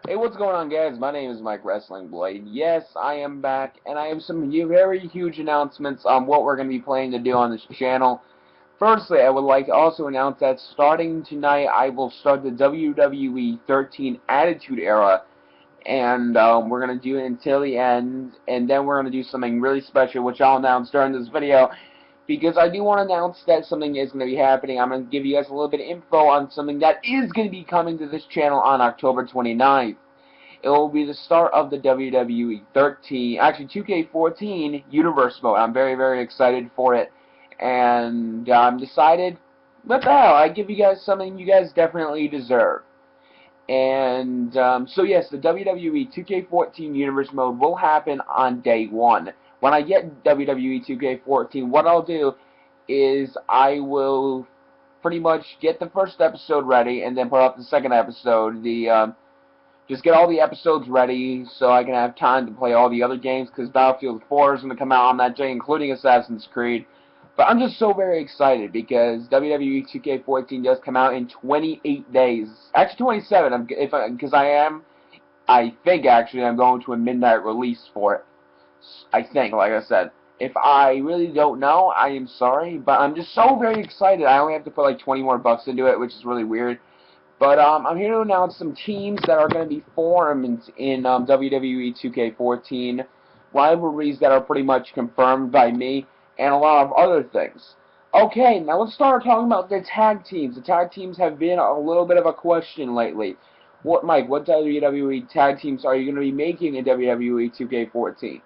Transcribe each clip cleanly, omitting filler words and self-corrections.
Hey, what's going on, guys? My name is Mike Wrestling Blade. Yes, I am back, and I have some very huge announcements on what we're going to be planning to do on this channel. Firstly, I would like to also announce that starting tonight, I will start the WWE 13 Attitude Era, and we're going to do it until the end, and then we're going to do something really special, which I'll announce during this video. Because I do want to announce that something is going to be happening. I'm going to give you guys a little bit of info on something that is going to be coming to this channel on October 29th. It will be the start of the WWE 2K14 Universe Mode. I'm very excited for it. And I'm decided, what the hell, I give you guys something you guys definitely deserve. And so yes, the WWE 2K14 Universe Mode will happen on day 1. When I get WWE 2K14, what I'll do is I will pretty much get the first episode ready and then put up the second episode. Just get all the episodes ready so I can have time to play all the other games, because Battlefield 4 is going to come out on that day, including Assassin's Creed. But I'm just so very excited because WWE 2K14 does come out in 28 days. Actually 27, because I think actually I'm going to a midnight release for it. I think, like I said. If I really don't know, I am sorry, but I'm just so very excited. I only have to put like 20 more bucks into it, which is really weird. But I'm here to announce some teams that are going to be formed in WWE 2K14, rivalries that are pretty much confirmed by me, and a lot of other things. Okay, now let's start talking about the tag teams. The tag teams have been a little bit of a question lately. Mike, what WWE tag teams are you going to be making in WWE 2K14?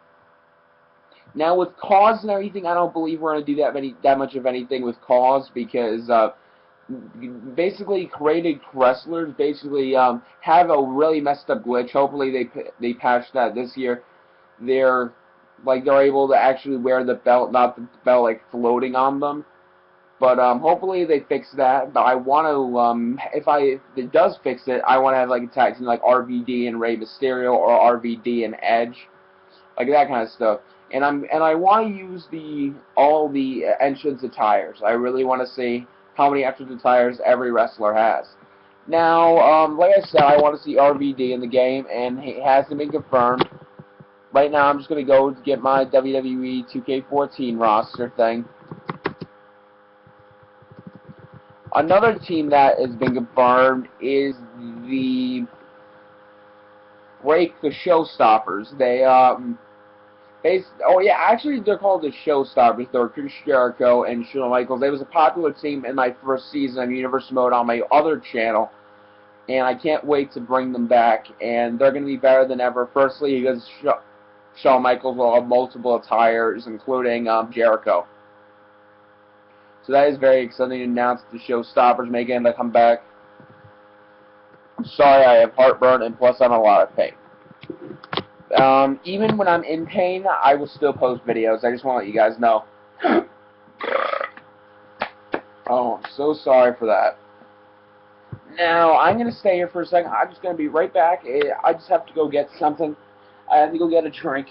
Now with Cause and everything, I don't believe we're going to do that much of anything with Cause, because basically created wrestlers basically have a really messed up glitch. Hopefully they patch that this year. They're able to actually wear the belt, not the belt like floating on them. But hopefully they fix that. But I want to if it does fix it, I want to have like a tag team like RVD and Rey Mysterio, or RVD and Edge, like that kind of stuff. And I want to use all the entrance attires. I really want to see how many entrance attires every wrestler has. Now, like I said, I want to see RVD in the game, and it hasn't been confirmed. Right now, I'm just going to go get my WWE 2K14 roster thing. Another team that has been confirmed is the Showstoppers. Actually, they're called the Showstoppers. They're Chris Jericho and Shawn Michaels. They was a popular team in my first season of Universe Mode on my other channel, and I can't wait to bring them back. And they're going to be better than ever. Firstly, because Shawn Michaels will have multiple attires, including Jericho. So that is very exciting to announce the Showstoppers making a comeback. I'm sorry, I have heartburn, and plus I'm in a lot of pain. Even when I'm in pain, I will still post videos. I just want to let you guys know. Oh, I'm so sorry for that. Now, I'm going to stay here for a second. I'm just going to be right back. I just have to go get something. I have to go get a drink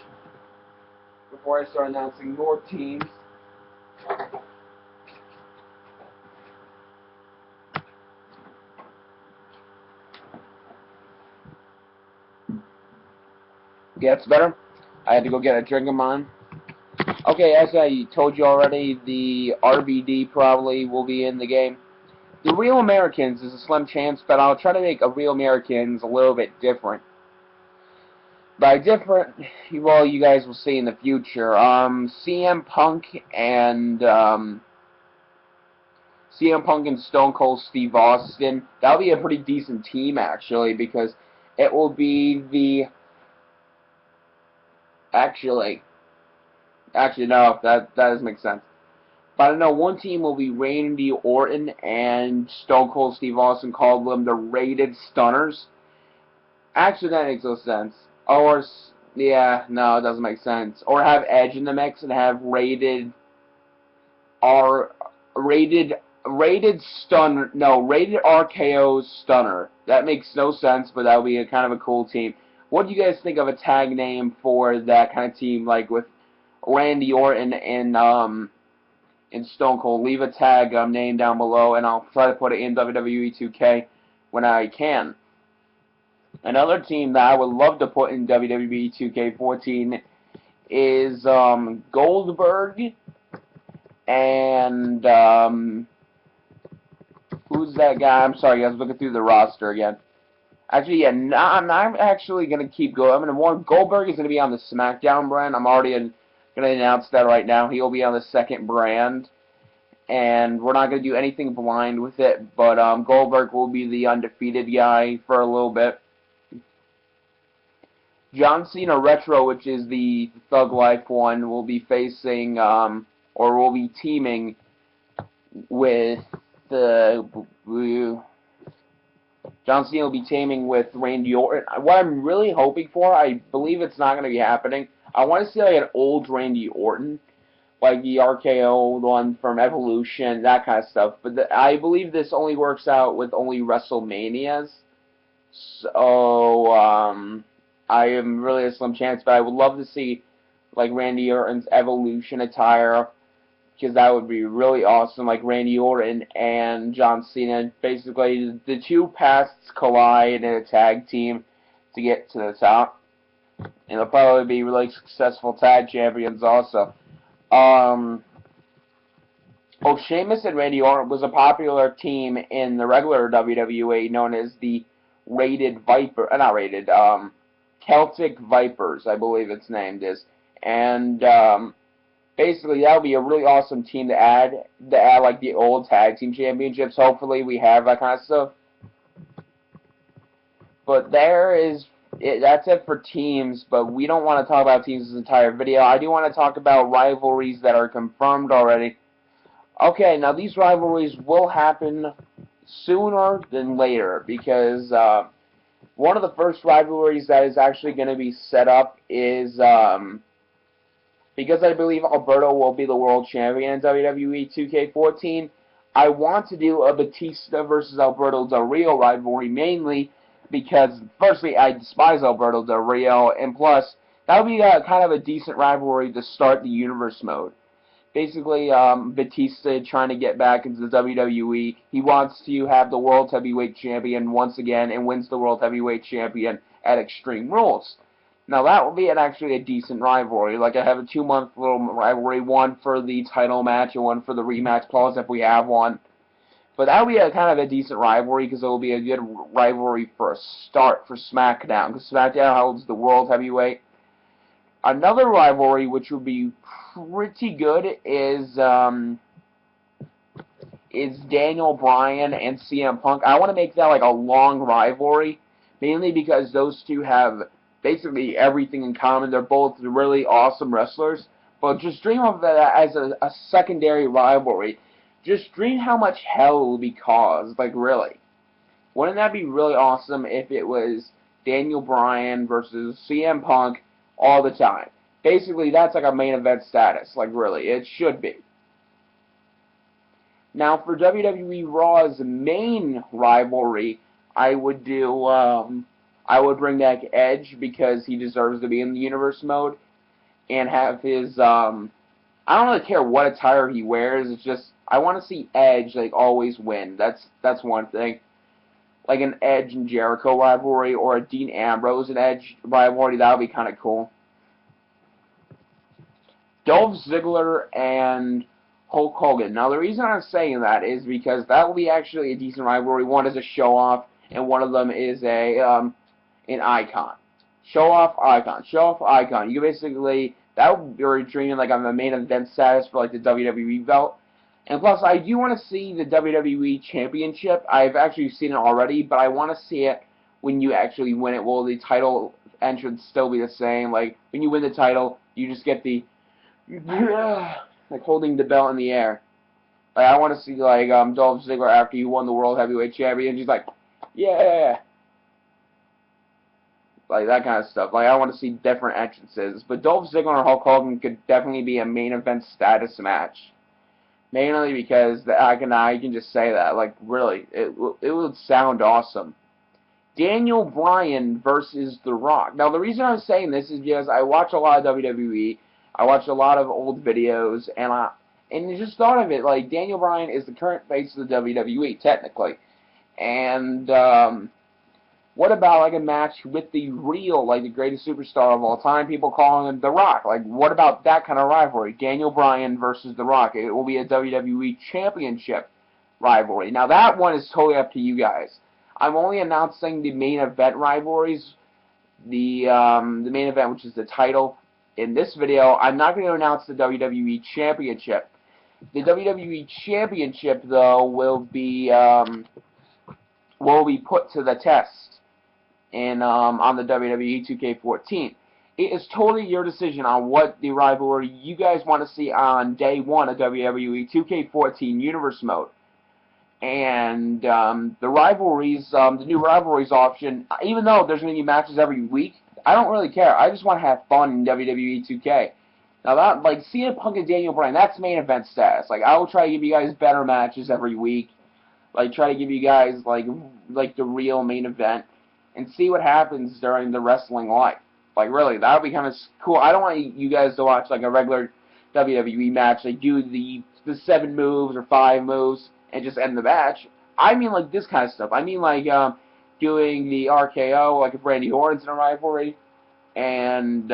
before I start announcing more teams. Okay, that's better. I had to go get a drink of mine. Okay, as I told you already, the RVD probably will be in the game. The Real Americans is a slim chance, but I'll try to make a Real Americans a little bit different. By different, well, you guys will see in the future. CM Punk and Stone Cold Steve Austin. That'll be a pretty decent team, actually, because it will be the Actually, no, that doesn't make sense. But I know one team will be Randy Orton and Stone Cold Steve Austin, called them the Rated Stunners. Actually, that makes no sense. Yeah, no, it doesn't make sense. Or have Edge in the mix and have rated RKO Stunner. That makes no sense, but that would be a kind of a cool team. What do you guys think of a tag name for that kind of team, like with Randy Orton and Stone Cold? Leave a tag name down below, and I'll try to put it in WWE 2K when I can. Another team that I would love to put in WWE 2K14 is Goldberg and who's that guy? I'm sorry, I was looking through the roster again. Actually, yeah, I'm actually gonna keep going. I'm gonna warn Goldberg is gonna be on the SmackDown brand. I'm already gonna announce that right now. He'll be on the second brand, and we're not gonna do anything blind with it. But Goldberg will be the undefeated guy for a little bit. John Cena Retro, which is the Thug Life one, will be facing or will be teaming with the John Cena will be teaming with Randy Orton. What I'm really hoping for, I believe it's not going to be happening. I want to see like an old Randy Orton, like the RKO one from Evolution, that kind of stuff. But I believe this only works out with only WrestleManias. So I am really a slim chance, but I would love to see like Randy Orton's Evolution attire, because that would be really awesome, like Randy Orton and John Cena. Basically, the two pasts collide in a tag team to get to the top. And they'll probably be really successful tag champions also. Sheamus and Randy Orton was a popular team in the regular WWE known as the Celtic Vipers, I believe its name is. And basically, that would be a really awesome team to add like the old tag team championships. Hopefully, we have that kind of stuff. But that's it for teams. But we don't want to talk about teams this entire video. I do want to talk about rivalries that are confirmed already. Okay, now these rivalries will happen sooner than later because one of the first rivalries that is actually going to be set up is because I believe Alberto will be the world champion in WWE 2K14, I want to do a Batista versus Alberto Del Rio rivalry, mainly because, firstly, I despise Alberto Del Rio, and plus, that would be kind of a decent rivalry to start the Universe mode. Basically, Batista trying to get back into the WWE. He wants to have the World Heavyweight Champion once again and wins the World Heavyweight Champion at Extreme Rules. Now, that will be actually a decent rivalry. Like, I have a 2-month little rivalry, one for the title match and one for the rematch clause if we have one. But that will be a kind of a decent rivalry because it will be a good rivalry for a start for SmackDown. Because SmackDown holds the World Heavyweight. Another rivalry which would be pretty good is Daniel Bryan and CM Punk. I want to make that like a long rivalry, mainly because those two have basically everything in common. They're both really awesome wrestlers, but just dream of that as a secondary rivalry. Just dream how much hell will be caused, like really. Wouldn't that be really awesome if it was Daniel Bryan versus CM Punk all the time? Basically, that's like a main event status, like really, it should be. Now, for WWE Raw's main rivalry, I would bring back Edge because he deserves to be in the Universe mode, and have his, I don't really care what attire he wears, it's just, I want to see Edge, like, always win. That's one thing. Like an Edge and Jericho rivalry, or a Dean Ambrose and Edge rivalry, that would be kind of cool. Dolph Ziggler and Hulk Hogan. Now, the reason I'm saying that is because that will be actually a decent rivalry. One is a show-off, and one of them is an icon. Show-off, icon. Show-off, icon. You basically, that would be dreaming like on the main event status for like the WWE belt. And plus, I do want to see the WWE Championship. I've actually seen it already, but I want to see it when you actually win it. Will the title entrance still be the same? Like, when you win the title, you just get the like holding the belt in the air. Like, I want to see like Dolph Ziggler after he won the World Heavyweight Champion. He's like, yeah, like that kind of stuff. Like, I want to see different entrances. But Dolph Ziggler and Hulk Hogan could definitely be a main event status match. Mainly because I can just say that. Like, really, it would sound awesome. Daniel Bryan versus The Rock. Now, the reason I'm saying this is because I watch a lot of WWE. I watch a lot of old videos, and I just thought of it, like, Daniel Bryan is the current face of the WWE, technically. And, What about like a match with the real, like the greatest superstar of all time? People calling him The Rock. Like, what about that kind of rivalry? Daniel Bryan versus The Rock. It will be a WWE Championship rivalry. Now that one is totally up to you guys. I'm only announcing the main event rivalries. The main event, which is the title, in this video. I'm not going to announce the WWE Championship. The WWE Championship, though, will be put to the test in on the WWE2K14. It is totally your decision on what the rivalry you guys want to see on day one of WWE 2K14 Universe Mode. And the rivalries, the new rivalries option, even though there's going to be matches every week, I don't really care. I just want to have fun in WWE 2K. Now that, like, CM Punk and Daniel Bryan, that's main event status. Like, I will try to give you guys better matches every week. Like, try to give you guys, like the real main event. And see what happens during the wrestling life. Like, really, that would be kind of cool. I don't want you guys to watch, like, a regular WWE match. Like, do the 7 moves or 5 moves and just end the match. I mean, like, this kind of stuff. I mean, like, doing the RKO, like if Randy Orton's in a rivalry, and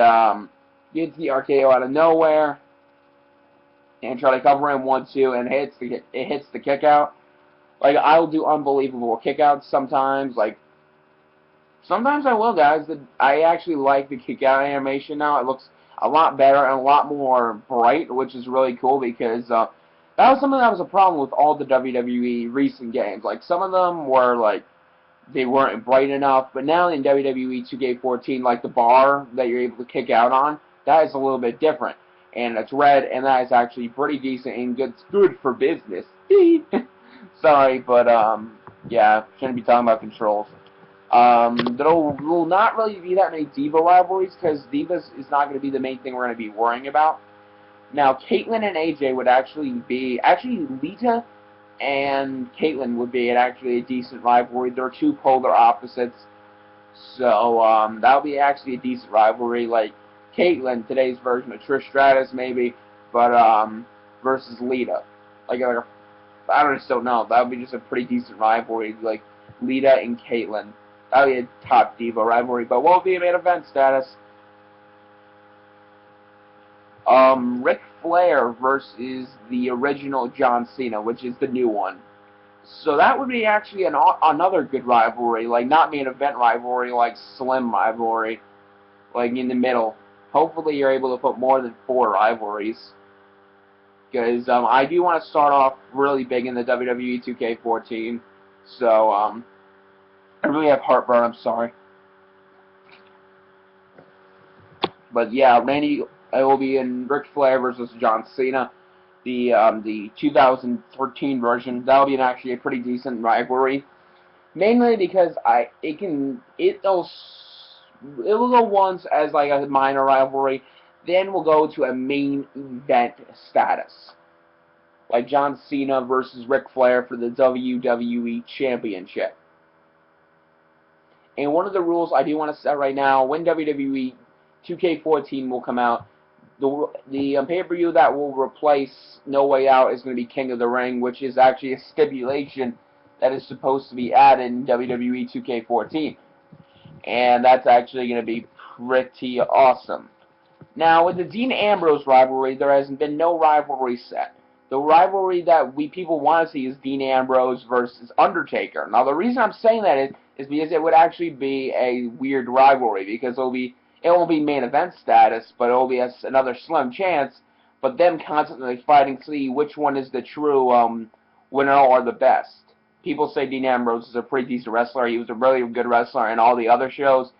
gets the RKO out of nowhere, and try to cover him 1-2, and it hits the kick out. Like, I'll do unbelievable kick outs sometimes. Like, sometimes I will, guys. I actually like the kick out animation now. It looks a lot better and a lot more bright, which is really cool because that was something that was a problem with all the WWE recent games. Like, some of them were, like, they weren't bright enough, but now in WWE 2K14, like, the bar that you're able to kick out on, that is a little bit different. And it's red, and that is actually pretty decent and good for business. Sorry, but, yeah, shouldn't be talking about controls. There will not really be that many Diva rivalries, because Divas is not going to be the main thing we're going to be worrying about. Now, Caitlyn and AJ would actually be, Lita and Caitlyn would be actually a decent rivalry. They're two polar opposites, so that would be actually a decent rivalry. Like Caitlyn, today's version of Trish Stratus, maybe, but versus Lita. Like I just don't know. That would be just a pretty decent rivalry, like Lita and Caitlyn. That would be a top Diva rivalry, but won't be a main event status. Ric Flair versus the original John Cena, which is the new one. So that would be actually another good rivalry, like not main event rivalry, like slim rivalry, like in the middle. Hopefully you're able to put more than 4 rivalries, because I do want to start off really big in the WWE 2K14. So I really have heartburn. I'm sorry, but yeah, it will be in Ric Flair versus John Cena, the 2013 version. That'll be actually a pretty decent rivalry, mainly because it will go once as like a minor rivalry, then we'll go to a main event status, like John Cena versus Ric Flair for the WWE Championship. And one of the rules I do want to set right now, when WWE 2K14 will come out, the pay-per-view that will replace No Way Out is going to be King of the Ring, which is actually a stipulation that is supposed to be added in WWE 2K14. And that's actually going to be pretty awesome. Now, with the Dean Ambrose rivalry, there has been no rivalry set. The rivalry that people want to see is Dean Ambrose versus Undertaker. Now, the reason I'm saying that is because it would actually be a weird rivalry, because it won't be main event status, but it will be another slim chance, but them constantly fighting to see which one is the true winner or the best. People say Dean Ambrose is a pretty decent wrestler. He was a really good wrestler in all the other shows,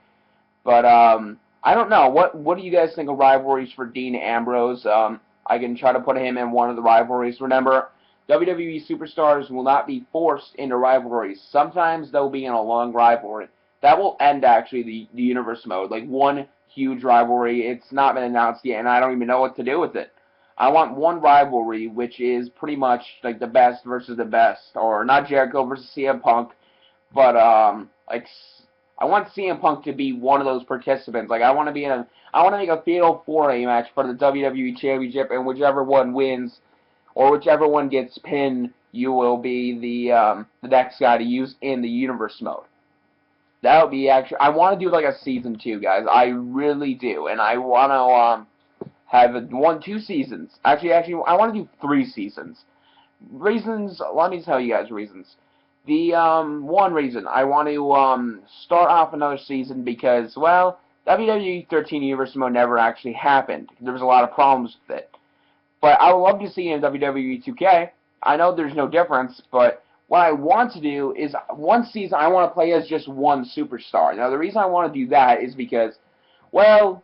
but I don't know. What do you guys think of rivalries for Dean Ambrose? I can try to put him in one of the rivalries. Remember, WWE superstars will not be forced into rivalries. Sometimes they'll be in a long rivalry. That will end, actually, the universe mode. Like, one huge rivalry. It's not been announced yet, and I don't even know what to do with it. I want one rivalry, which is pretty much, like, the best versus the best. Or, not Jericho versus CM Punk, but, like, I want CM Punk to be one of those participants. Like, I want to make a Fatal 4-Way match for the WWE Championship, and whichever one wins, or whichever one gets pinned, you will be the next guy to use in the universe mode. That would be actually. I want to do like a season 2, guys. I really do, and I want to have 2 seasons. Actually, I want to do 3 seasons. Reasons. Let me tell you guys reasons. The one reason I want to start off another season because, well, WWE 13 Universe Mode never actually happened. There was a lot of problems with it. But I would love to see in WWE 2K. I know there's no difference, but what I want to do is one season I want to play as just one superstar. Now the reason I want to do that is because, well,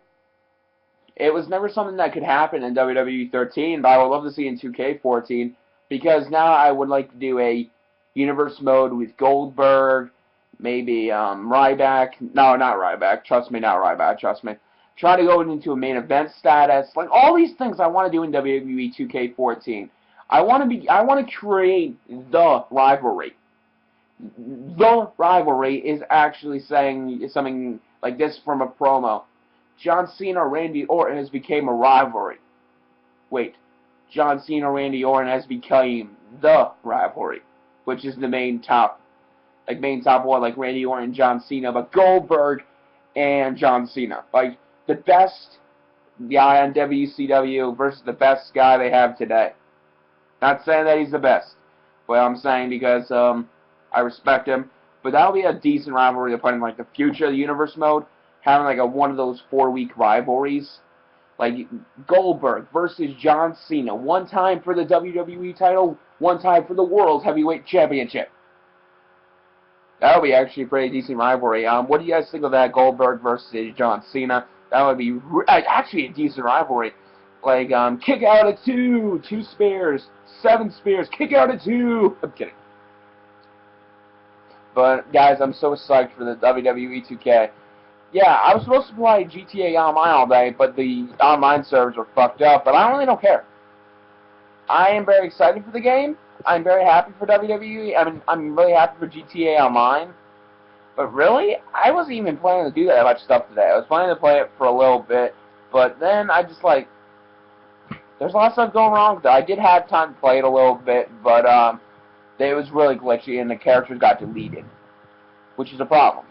it was never something that could happen in WWE 13, but I would love to see in 2K14 because now I would like to do a universe mode with Goldberg, maybe Ryback. No, not Ryback. Trust me, not Ryback. Trust me. Try to go into a main event status. Like all these things I want to do in WWE 2K14. I want to create the rivalry. The rivalry is actually saying something like this from a promo. John Cena, Randy Orton has become a rivalry. Wait, John Cena, Randy Orton has become the rivalry, which is the main top one, like Randy Orton, John Cena, but Goldberg and John Cena, like the best guy on WCW versus the best guy they have today. Not saying that he's the best, but I'm saying because I respect him. But that'll be a decent rivalry to put in like the future of the universe mode, having like one of those 4-week rivalries, like Goldberg versus John Cena, one time for the WWE title, one time for the World Heavyweight Championship. That'll be actually a pretty decent rivalry. What do you guys think of that, Goldberg versus John Cena? That would be actually a decent rivalry. Like, kick out at 2 spears, 7 spears, kick out at 2. I'm kidding. But, guys, I'm so psyched for the WWE 2K. Yeah, I was supposed to play GTA Online all day, but the online servers were fucked up, but I really don't care. I am very excited for the game. I'm very happy for WWE. I'm really happy for GTA Online. But really, I wasn't even planning to do that much stuff today. I was planning to play it for a little bit, but then I just like, there's a lot of stuff going wrong with it. I did have time to play it a little bit, but it was really glitchy and the characters got deleted, which is a problem.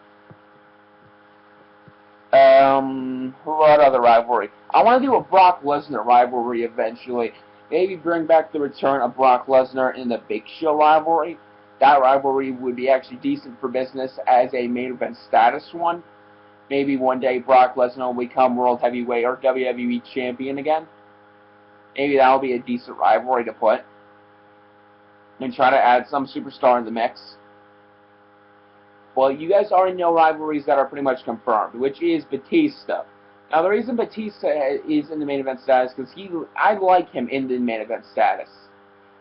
What other rivalry? I want to do a Brock Lesnar rivalry eventually. Maybe bring back the return of Brock Lesnar in the Big Show rivalry. That rivalry would be actually decent for business as a main event status one. Maybe one day Brock Lesnar will become World Heavyweight or WWE Champion again. Maybe that'll be a decent rivalry to put. And try to add some superstar in the mix. Well, you guys already know rivalries that are pretty much confirmed, which is Batista. Now, the reason Batista is in the main event status is because I like him in the main event status.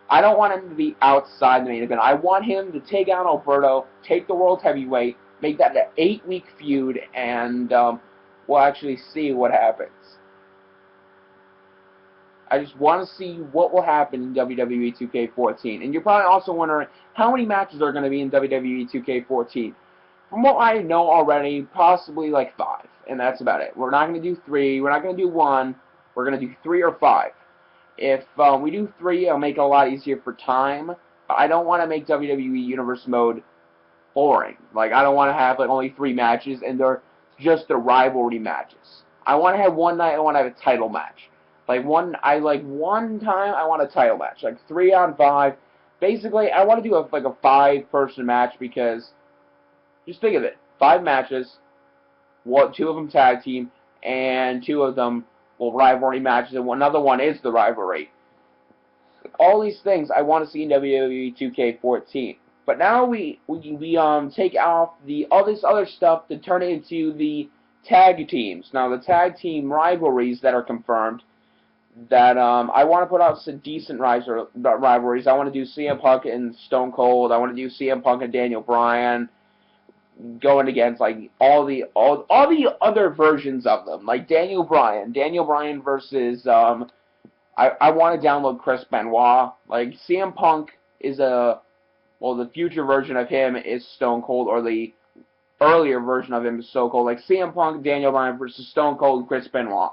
I don't want him to be outside the main event. I want him to take out Alberto, take the World Heavyweight, make that an 8-week feud, and we'll actually see what happens. I just want to see what will happen in WWE 2K14. And you're probably also wondering how many matches are going to be in WWE 2K14. From what I know already, possibly like 5. And that's about it. We're not going to do 3. We're not going to do 1. We're going to do 3 or 5. If we do 3, it'll make it a lot easier for time. But I don't want to make WWE Universe Mode boring. Like, I don't want to have like only 3 matches and they're just the rivalry matches. I want to have one night I want to have a title match. One time I want a title match. Like 3 on 5. Basically, I want to do a 5-person match because just think of it. 5 matches. 2 of them tag team, and 2 of them rivalry matches, and another one is the rivalry. All these things I want to see in WWE 2K14. But now we take off all this other stuff to turn it into the tag teams. Now the tag team rivalries that are confirmed, that I want to put out some decent rivalries. I want to do CM Punk and Stone Cold. I want to do CM Punk and Daniel Bryan, going against like all the other versions of them, like Daniel Bryan versus I want to download Chris Benoit. Like CM Punk is the future version of him is Stone Cold, or the earlier version of him is Stone Cold. Like CM Punk, Daniel Bryan versus Stone Cold, Chris Benoit.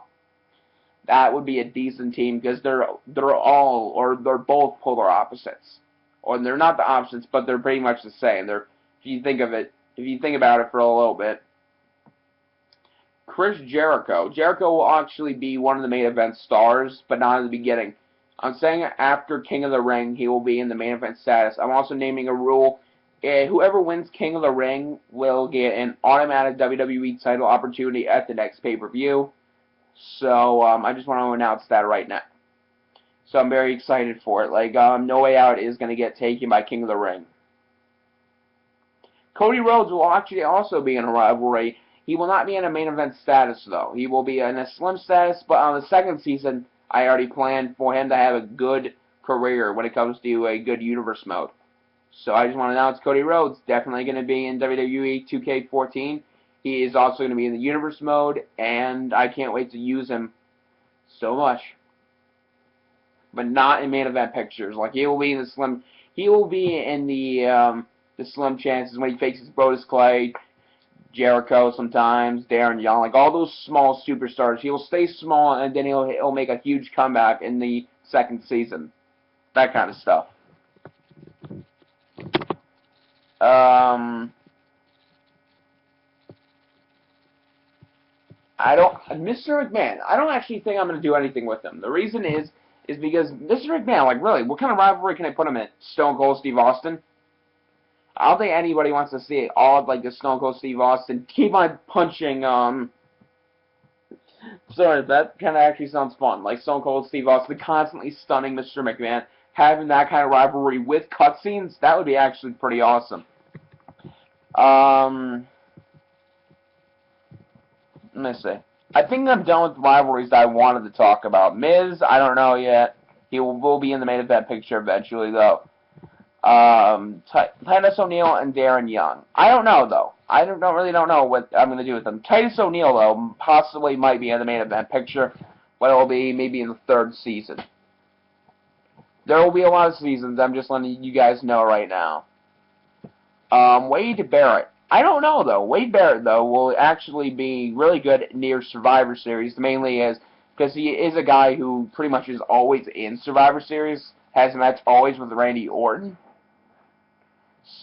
That would be a decent team because they're both polar opposites, or they're not the opposites, but they're pretty much the same. If you think of it, if you think about it for a little bit. Chris Jericho. Jericho will actually be one of the main event stars, but not in the beginning. I'm saying after King of the Ring, he will be in the main event status. I'm also naming a rule. Whoever wins King of the Ring will get an automatic WWE title opportunity at the next pay-per-view. So, I just want to announce that right now. So I'm very excited for it. Like, No Way Out is going to get taken by King of the Ring. Cody Rhodes will actually also be in a rivalry. He will not be in a main event status, though. He will be in a slim status, but on the second season, I already planned for him to have a good career when it comes to a good universe mode. So I just want to announce Cody Rhodes definitely going to be in WWE 2K14. He is also going to be in the universe mode, and I can't wait to use him so much. But not in main event pictures. Like, he will be in the slim. He will be in the slim chances when he faces Brodus Clay, Jericho sometimes, Darren Young, like all those small superstars. He will stay small, and then he'll make a huge comeback in the second season. That kind of stuff. Mr. McMahon, I don't actually think I'm going to do anything with him. The reason is because Mr. McMahon, like, really, what kind of rivalry can I put him in? Stone Cold Steve Austin? I don't think anybody wants to see it all like the Stone Cold Steve Austin keep on punching, sorry, that kind of actually sounds fun. Like Stone Cold Steve Austin constantly stunning Mr. McMahon, having that kind of rivalry with cutscenes, that would be actually pretty awesome. Let me see. I think I'm done with the rivalries that I wanted to talk about. Miz, I don't know yet. He will be in the main event picture eventually, though. Titus O'Neil and Darren Young. I don't know, though. I really don't know what I'm going to do with them. Titus O'Neil, though, possibly might be in the main event picture, but it will be maybe in the third season. There will be a lot of seasons. I'm just letting you guys know right now. Wade Barrett. I don't know, though. Wade Barrett, though, will actually be really good near Survivor Series, mainly because he is a guy who pretty much is always in Survivor Series, has a match always with Randy Orton.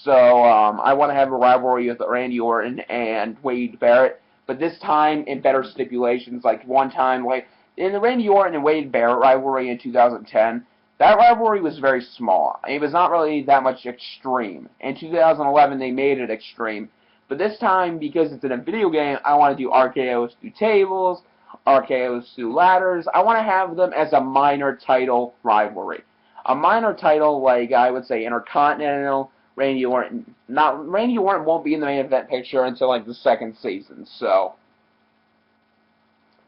So, I want to have a rivalry with Randy Orton and Wade Barrett, but this time in better stipulations. Like, one time, like, in the Randy Orton and Wade Barrett rivalry in 2010, that rivalry was very small. It was not really that much extreme. In 2011, they made it extreme. But this time, because it's in a video game, I want to do RKOs through tables, RKOs through ladders. I want to have them as a minor title rivalry. A minor title, like I would say Intercontinental, Randy Orton. Randy Orton won't be in the main event picture until like the second season, so.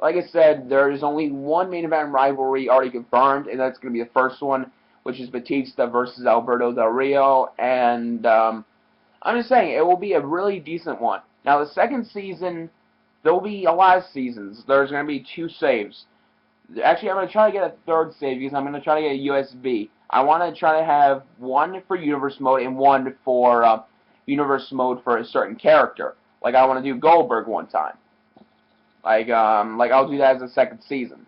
Like I said, there is only one main event rivalry already confirmed, and that's going to be the first one, which is Batista versus Alberto Del Rio, and I'm just saying, it will be a really decent one. Now, the second season, there will be a lot of seasons. There's going to be 2 saves. Actually, I'm going to try to get a third save, because I'm going to try to get a USB. I want to try to have one for Universe Mode and one for Universe Mode for a certain character. Like, I want to do Goldberg one time. Like I'll do that as a second season.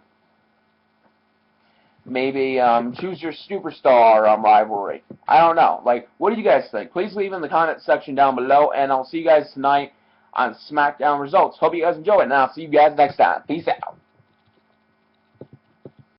Maybe choose your superstar rivalry. I don't know. Like, what do you guys think? Please leave in the comment section down below, and I'll see you guys tonight on SmackDown Results. Hope you guys enjoy it, and I'll see you guys next time. Peace out.